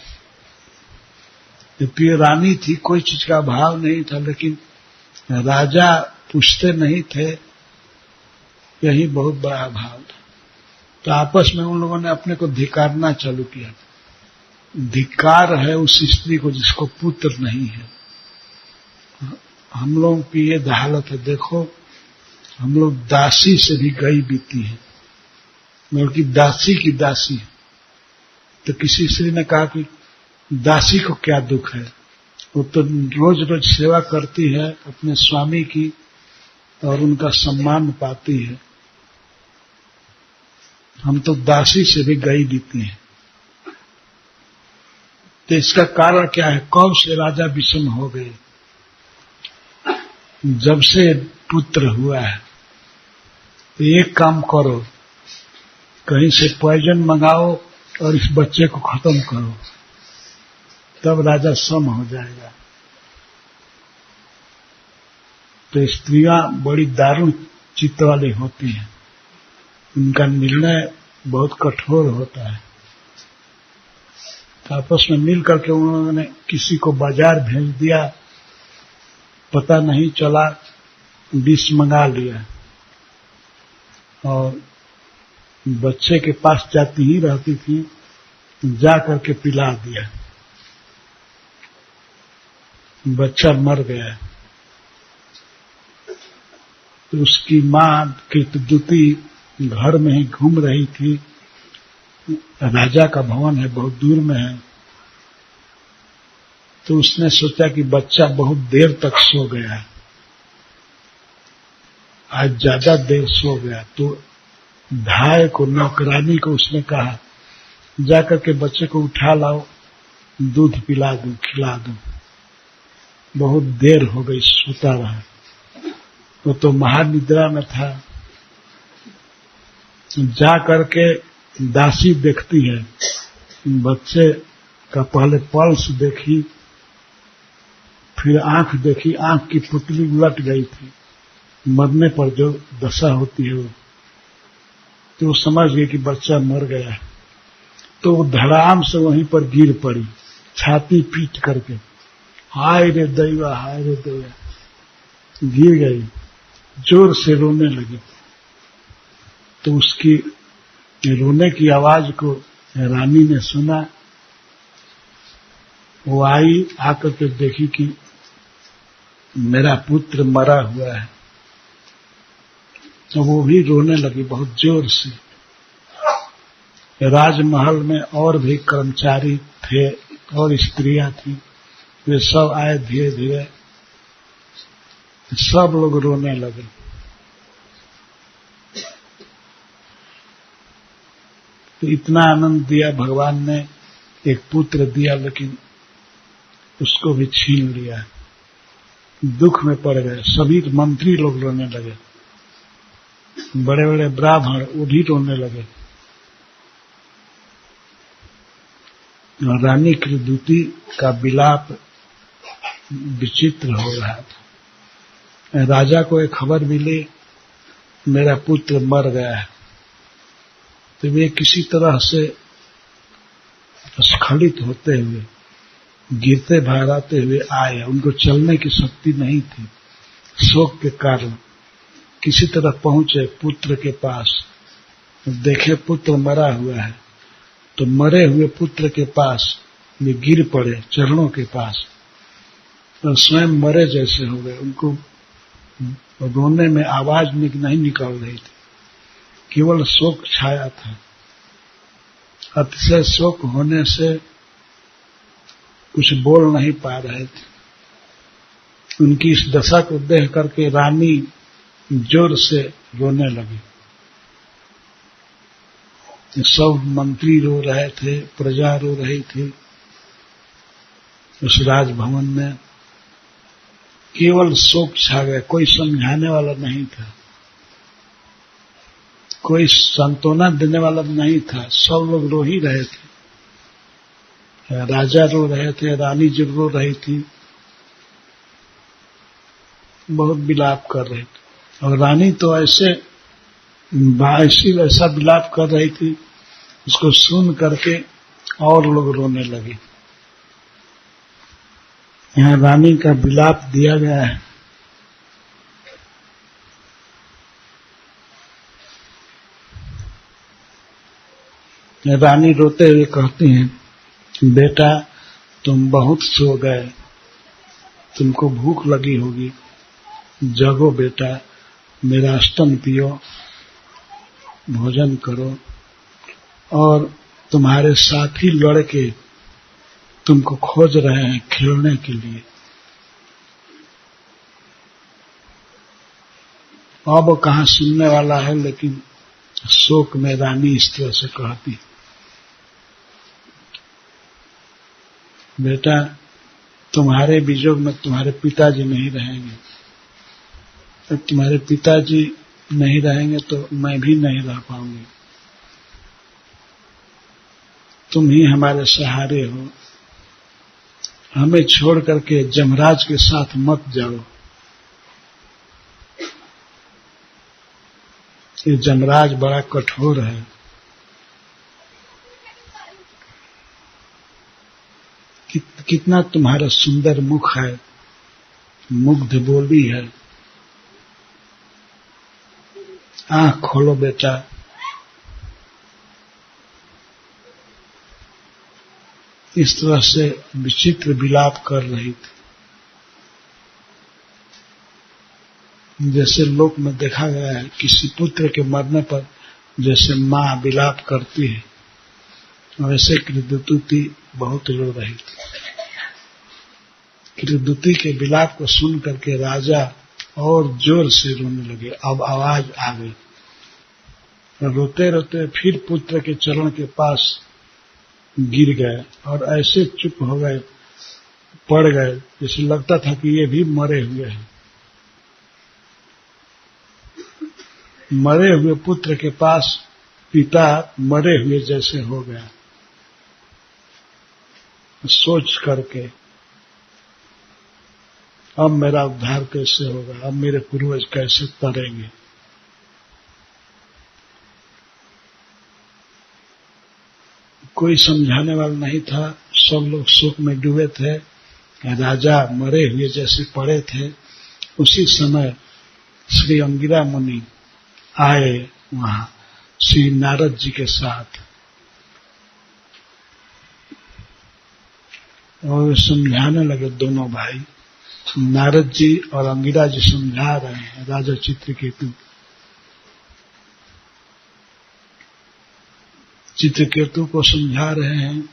प्रिय रानी थी, कोई चीज का अभाव नहीं था, लेकिन राजा पूछते नहीं थे, यही बहुत बड़ा अभाव था। तो आपस में उन लोगों ने अपने को धिक्कारना चालू किया। धिक्कार है उस स्त्री को जिसको पुत्र नहीं है। हम लोगों की ये हालत है। देखो, हम लोग दासी से भी गई बीती है, बल्कि दासी की दासी। तो किसी स्त्री ने कहा कि दासी को क्या दुख है, वो तो रोज रोज सेवा करती है अपने स्वामी की और उनका सम्मान पाती है, हम तो दासी से भी गई बीती हैं। तो इसका कारण क्या है? कब से राजा विषम हो गए? जब से पुत्र हुआ है। तो एक काम करो, कहीं से पॉइजन मंगाओ और इस बच्चे को खत्म करो, तब राजा सम हो जाएगा। तो स्त्रियां बड़ी दारुण चित्त वाली होती हैं, उनका निर्णय बहुत कठोर होता है। तो आपस में मिल करके उन्होंने किसी को बाजार भेज दिया, पता नहीं चला, विष मंगा लिया और बच्चे के पास जाती ही रहती थी, जा करके पिला दिया। बच्चा मर गया। तो उसकी मां कृतदूती घर में ही घूम रही थी। राजा का भवन है, बहुत दूर में है। तो उसने सोचा कि बच्चा बहुत देर तक सो गया है, आज ज्यादा देर सो गया। तो धाय को, नौकरानी को उसने कहा, जाकर के बच्चे को उठा लाओ, दूध पिला दूं, खिला दूं। बहुत देर हो गई, सोता रहा। वो तो महानिद्रा में था। जा करके दासी देखती है, बच्चे का पहले पल्स देखी, फिर आंख देखी, आंख की पुतली उलट गई थी, मरने पर जो दशा होती है वो। तो वो समझ गई कि बच्चा मर गया है। तो वो धड़ाम से वहीं पर गिर पड़ी, छाती पीट करके, हाय रे दैवा, हाय रे दैवा, गिर गई, जोर से रोने लगी। तो उसकी रोने की आवाज को रानी ने सुना। वो आई, आकर के देखी कि मेरा पुत्र मरा हुआ है। तो वो भी रोने लगी बहुत जोर से। राजमहल में और भी कर्मचारी थे और स्त्रियां थी, वे सब आए धीरे धीरे, सब लोग रोने लगे। तो इतना आनंद दिया भगवान ने, एक पुत्र दिया, लेकिन उसको भी छीन लिया। दुख में पड़ गए, सभी मंत्री लोग रोने लगे, बड़े बड़े ब्राह्मण वो भी रोने लगे। रानी कृतदूती का विलाप विचित्र हो रहा था। राजा को एक खबर मिली, मेरा पुत्र मर गया है। तो वे किसी तरह से स्खलित होते हुए गिरते भाराते हुए आए। उनको चलने की शक्ति नहीं थी, शोक के कारण किसी तरह पहुंचे पुत्र के पास। देखे पुत्र मरा हुआ है, तो मरे हुए पुत्र के पास वे गिर पड़े चरणों के पास और स्वयं मरे जैसे हो गए। उनको रोने में आवाज नहीं निकल रही थी, केवल शोक छाया था। अतिशय शोक होने से कुछ बोल नहीं पा रहे थे। उनकी इस दशा को देख करके रानी जोर से रोने लगी। सब मंत्री रो रहे थे, प्रजा रो रही थी। उस राजभवन में केवल शोक छा गया, कोई समझाने वाला नहीं था, कोई सांत्वना देने वाला नहीं था। सब लोग रो ही रहे थे। राजा रो रहे थे, रानी जी रो रही थी, बहुत विलाप कर रही थी। और रानी तो ऐसा विलाप कर रही थी, उसको सुन करके और लोग रोने लगे। यहाँ रानी का विलाप दिया गया है। रानी रोते हुए कहती हैं, बेटा तुम बहुत सो गए, तुमको भूख लगी होगी, जगो बेटा, मेरा स्तन पियो, भोजन करो। और तुम्हारे साथी लड़के तुमको खोज रहे हैं खेलने के लिए। अब कहाँ सुनने वाला है, लेकिन शोक में रानी इस तरह से कहती, बेटा तुम्हारे वियोग में तुम्हारे पिताजी नहीं रहेंगे, जब तुम्हारे पिताजी नहीं रहेंगे तो मैं भी नहीं रह पाऊंगी। तुम ही हमारे सहारे हो, हमें छोड़ करके जमराज के साथ मत जाओ। ये जमराज बड़ा कठोर है। कितना तुम्हारा सुंदर मुख है, मुग्ध बोली है। आंख खोलो बेटा। इस तरह से विचित्र विलाप कर रही थी। जैसे लोक में देखा गया है, किसी पुत्र के मरने पर जैसे माँ विलाप करती है, वैसे कृतदूती बहुत रो रही थी। कृतदूती के विलाप को सुन करके राजा और जोर से रोने लगे। अब आवाज आ गई। रोते रोते फिर पुत्र के चरण के पास गिर गए और ऐसे चुप हो गए, पड़ गए, जैसे लगता था कि ये भी मरे हुए हैं। मरे हुए पुत्र के पास पिता मरे हुए जैसे हो गया। सोच करके अब मेरा उद्धार कैसे होगा, अब मेरे पूर्वज कैसे तरेंगे। कोई समझाने वाला नहीं था, सब लोग शोक में डूबे थे। राजा मरे हुए जैसे पड़े थे। उसी समय श्री अंगिरा मुनि आए वहां श्री नारद जी के साथ, और समझाने लगे। दोनों भाई नारद जी और अंगिरा जी समझा रहे हैं राजा चित्रकेतु। चित्रकेतु को समझा रहे हैं,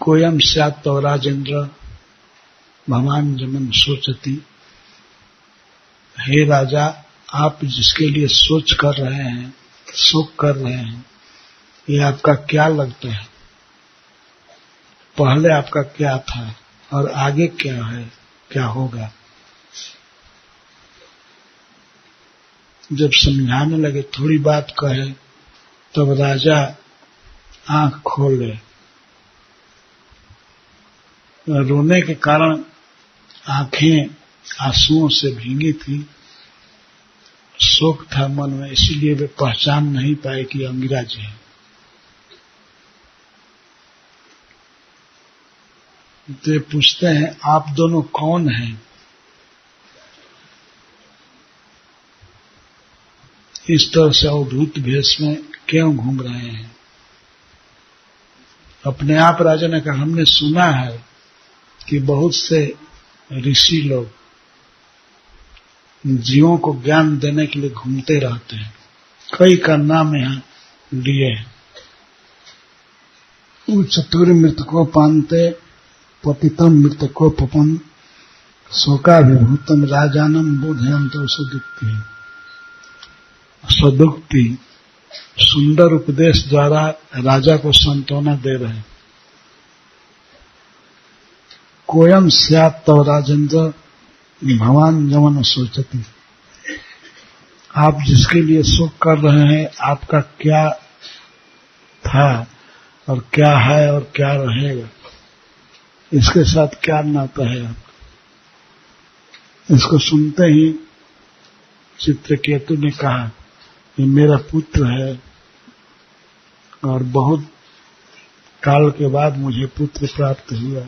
कोयम स्यात् तव राजेंद्र भवान जमन सोचती। हे राजा, आप जिसके लिए सोच कर रहे हैं, शोक कर रहे हैं, ये आपका क्या लगता है? पहले आपका क्या था और आगे क्या है, क्या होगा? जब समझाने लगे, थोड़ी बात कहे, तब राजा आंख खोले। रोने के कारण आंखें आंसुओं से भीगी थी, शोक था मन में, इसीलिए वे पहचान नहीं पाए कि अंगिरा जी है। तो ये पूछते हैं आप दोनों कौन हैं? इस तरह से अवधूत भेष में क्यों घूम रहे हैं? अपने आप राजा ने कहा हमने सुना है कि बहुत से ऋषि लोग जीवों को ज्ञान देने के लिए घूमते रहते हैं, कई का नाम यहाँ लिए हैं। चतुर मृतको पानते पतितम मृतको पपन शोकाभिभूतम राजानम बोधयंतो सदुक्ति सुंदर उपदेश द्वारा राजा को सांत्वना दे रहे हैं। कोयम स्यात् तव राजेंद्र भवान जमन सोचती, आप जिसके लिए शोक कर रहे हैं आपका क्या था और क्या है और क्या रहेगा, इसके साथ क्या नाता है आपका? इसको सुनते ही चित्रकेतु ने कहा ये मेरा पुत्र है और बहुत काल के बाद मुझे पुत्र प्राप्त हुआ,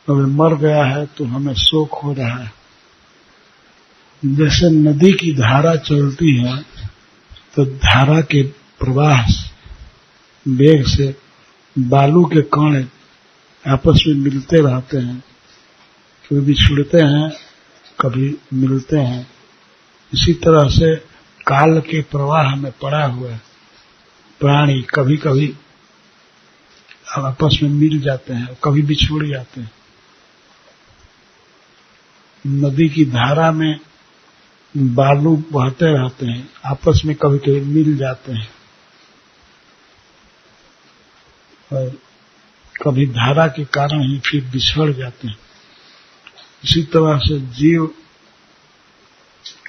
अब मर गया है तो हमें शोक हो रहा है। जैसे नदी की धारा चलती है तो धारा के प्रवाह वेग से बालू के कण आपस में मिलते रहते हैं, कभी बिछुड़ते हैं कभी मिलते हैं। इसी तरह से काल के प्रवाह में पड़ा हुआ प्राणी कभी कभी आपस में मिल जाते हैं, कभी बिछुड़ जाते हैं। नदी की धारा में बालू बहते रहते हैं, आपस में कभी कभी मिल जाते हैं और कभी धारा के कारण ही फिर बिछड़ जाते हैं। इसी तरह से जीव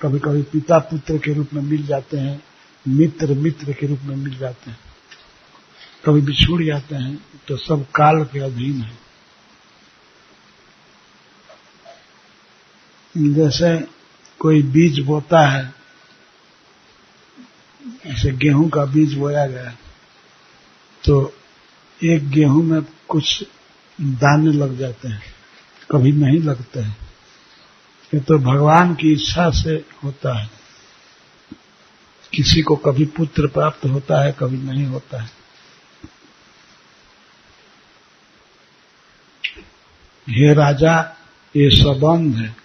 कभी कभी पिता पुत्र के रूप में मिल जाते हैं, मित्र मित्र के रूप में मिल जाते हैं, कभी बिछुड़ जाते हैं, तो सब काल के अधीन है। जैसे कोई बीज बोता है, जैसे गेहूं का बीज बोया गया तो एक गेहूं में कुछ दाने लग जाते हैं, कभी नहीं लगते हैं। ये तो भगवान की इच्छा से होता है। किसी को कभी पुत्र प्राप्त होता है, कभी नहीं होता है। हे राजा, ये संबंध है,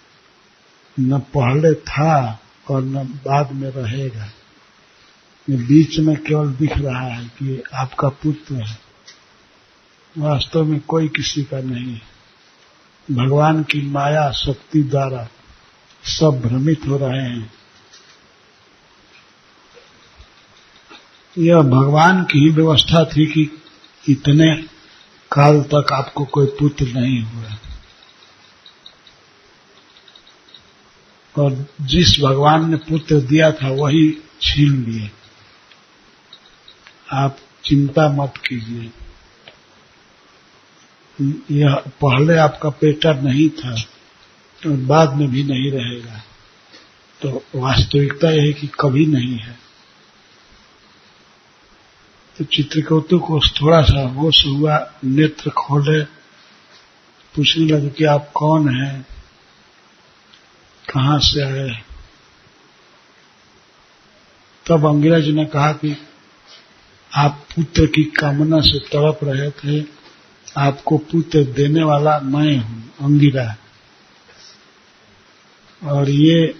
न पहले था और न बाद में रहेगा। ये बीच में केवल दिख रहा है कि आपका पुत्र है, वास्तव में कोई किसी का नहीं है। भगवान की माया शक्ति द्वारा सब भ्रमित हो रहे हैं। यह भगवान की ही व्यवस्था थी कि इतने काल तक आपको कोई पुत्र नहीं हुआ, और जिस भगवान ने पुत्र दिया था वही छीन लिए। आप चिंता मत कीजिए, यह पहले आपका बेटा नहीं था और बाद में भी नहीं रहेगा। तो वास्तविकता यह है कि कभी नहीं है। तो चित्रकेतु को थोड़ा सा होश हुआ, नेत्र खोले, पूछने लगे कि आप कौन हैं, कहां से आए। तब अंगिरा जी ने कहा कि आप पुत्र की कामना से तड़प रहे थे, आपको पुत्र देने वाला मैं हूं, अंगिरा। और ये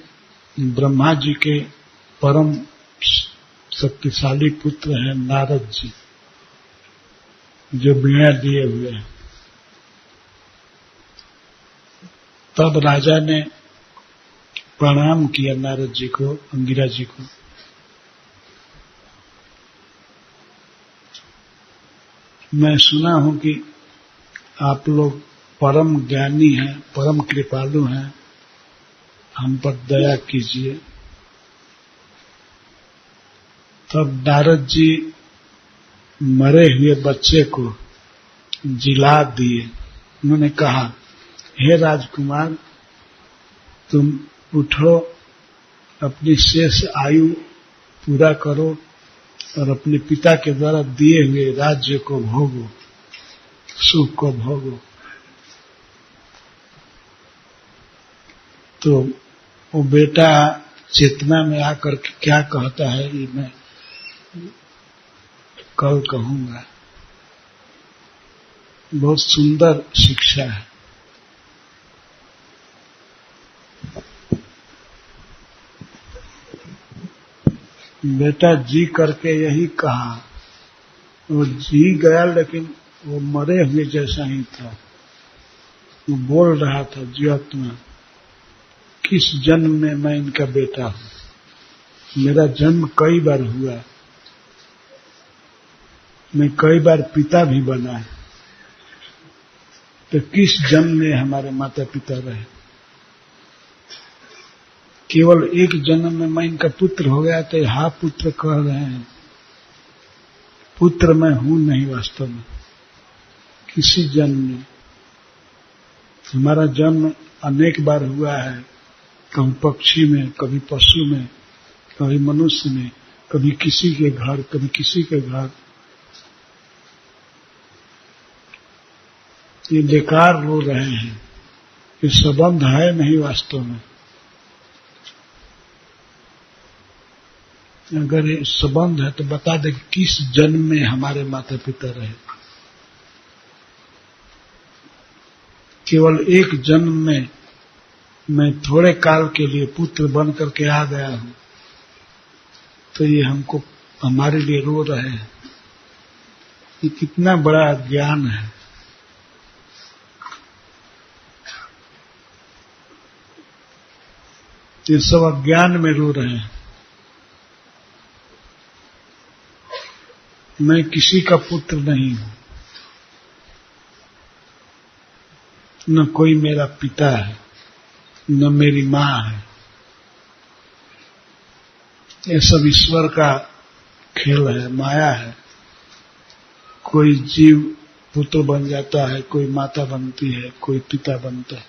ब्रह्मा जी के परम शक्तिशाली पुत्र हैं नारद जी, जो वीणा दिए हुए हैं। तब राजा ने प्रणाम किया नारद जी को, अंगिरा जी को। मैं सुना हूं कि आप लोग परम ज्ञानी हैं, परम कृपालु हैं, हम पर दया कीजिए। तब नारद जी मरे हुए बच्चे को जिला दिए। उन्होंने कहा, हे राजकुमार, तुम उठो, अपनी शेष आयु पूरा करो और अपने पिता के द्वारा दिए हुए राज्य को भोगो। सुख को भोगो। तो वो बेटा चेतना में आकर के क्या कहता है ये मैं कल कहूंगा। बहुत सुंदर शिक्षा है। बेटा जी करके यही कहा, वो जी गया लेकिन वो मरे हुए जैसा ही था। वो बोल रहा था जीवात्मा, किस जन्म में मैं इनका बेटा हूं। मेरा जन्म कई बार हुआ, मैं कई बार पिता भी बना है, तो किस जन्म में हमारे माता पिता रहे। केवल एक जन्म में मैं इनका पुत्र हो गया तो हा पुत्र कह रहे हैं। पुत्र मैं हूं नहीं वास्तव में, किसी जन्म में। हमारा जन्म अनेक बार हुआ है, कभी पक्षी में, कभी पशु में, कभी मनुष्य में, कभी किसी के घर, कभी किसी के घर। ये बेकार रो रहे हैं, ये संबंध है नहीं वास्तव में। अगर ये संबंध है तो बता दे किस जन्म में हमारे माता पिता रहे। केवल एक जन्म में मैं थोड़े काल के लिए पुत्र बन करके आ गया हूं, तो ये हमको हमारे लिए रो रहे हैं। ये कितना बड़ा ज्ञान है। ये सब अज्ञान में रो रहे हैं। मैं किसी का पुत्र नहीं हूं, न कोई मेरा पिता है, न मेरी मां है। ये सब ईश्वर का खेल है, माया है। कोई जीव पुत्र बन जाता है, कोई माता बनती है, कोई पिता बनता है।